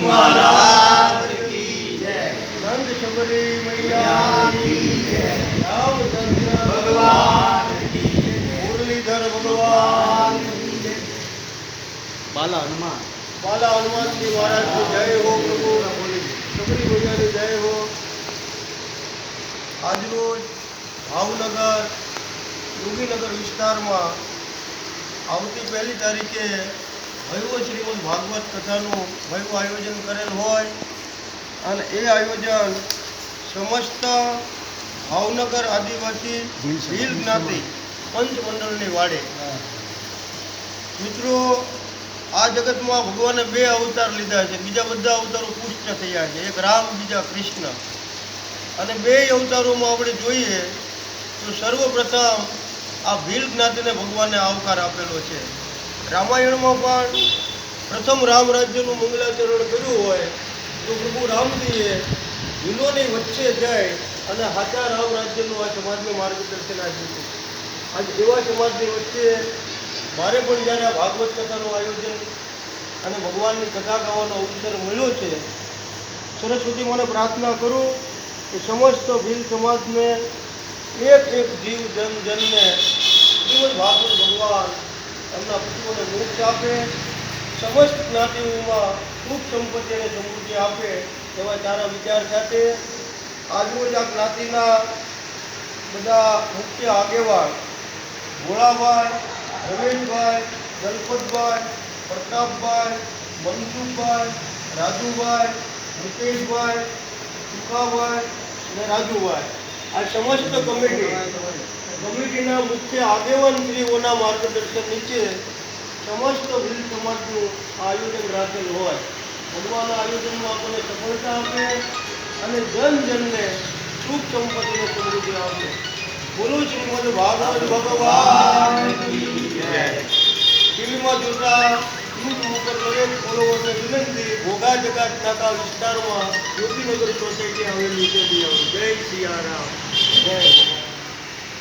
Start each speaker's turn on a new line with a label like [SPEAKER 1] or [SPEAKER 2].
[SPEAKER 1] महाराज की जय।
[SPEAKER 2] नंद शबरी मैया की जय। रामचंद्र
[SPEAKER 1] भगवान की जय।
[SPEAKER 2] मुरलीधर भगवान
[SPEAKER 1] की जय।
[SPEAKER 3] बाला हनुमान
[SPEAKER 2] जी महाराज की जय हो। प्रभु शबरी मैया की जय हो। आज रोज भावनगर योगीनगर विस्तार में આવતી 1 તારીખે ભવ્ય શ્રીમદ ભાગવત કથાનું ભવ્ય આયોજન કરેલ હોય અને એ આયોજન સમસ્ત ભાવનગર આદિવાસી ભીલ જ્ઞાતિ પંચમંડળની વાડે. મિત્રો, આ જગતમાં ભગવાને 2 અવતાર લીધા છે. બીજા બધા અવતારો પુષ્ટ થયા છે. એક રામ, બીજા કૃષ્ણ. અને 2 અવતારોમાં આપણે જોઈએ તો સર્વપ્રથમ આ ભીલ જ્ઞાતિને ભગવાને આવકાર આપેલો છે. રામાયણમાં પણ પ્રથમ રામ રાજ્યનું મંગલાચરણ કર્યું હોય તો પ્રભુ રામજીએ ભીલોની વચ્ચે જાય અને સાચા રામ રાજ્યનું આ સમાજને માર્ગદર્શન આપ્યું છે. આજ એવા સમાજની વચ્ચે મારે પણ જ્યારે આ ભાગવત કથાનું આયોજન અને ભગવાનની કથા ગાવાનો અવસર મળ્યો છે, સરસ્વતી મને પ્રાર્થના કરું કે સમસ્ત ભીલ સમાજને એક જીવ જનને શ્રીમદ ભાગવત ભગવાન એમના પુત્રોને મોક્ષ આપે, સમસ્ત જ્ઞાતિઓમાં સુખ સંપત્તિ અને સમૃદ્ધિ આપે એવા સારા વિચાર સાથે આજરોજ આ જ્ઞાતિના બધા મુખ્ય આગેવાન ભોળાભાઈ, રમેશભાઈ, દલપતભાઈ, પ્રતાપભાઈ, મનસુખભાઈ, રાજુભાઈ, મુકેશભાઈ, સુખાભાઈ અને રાજુભાઈ, આ સમસ્ત કમિટીના મુખ્ય આગેવાનશ્રીઓના માર્ગદર્શન નીચે સમસ્ત ભીલ સમાજનું આયોજન રાખેલ હોય. ભગવાન આયોજનમાં આપણને સફળતા આપે અને જનજનને સુખ સંપત્તિ અને સમૃદ્ધિ આપે. બોલો શ્રીમદ ભાગવત ભગવાન કી જય. ટીવીમાં જોતા યુટ્યુબ ઉપર દરેક ફોલોવરને વિનંતી, ભોગા જગત નાકા વિસ્તારમાં યોગીનગર સોસાયટી આવેલી છે. જય સિયારામ. જય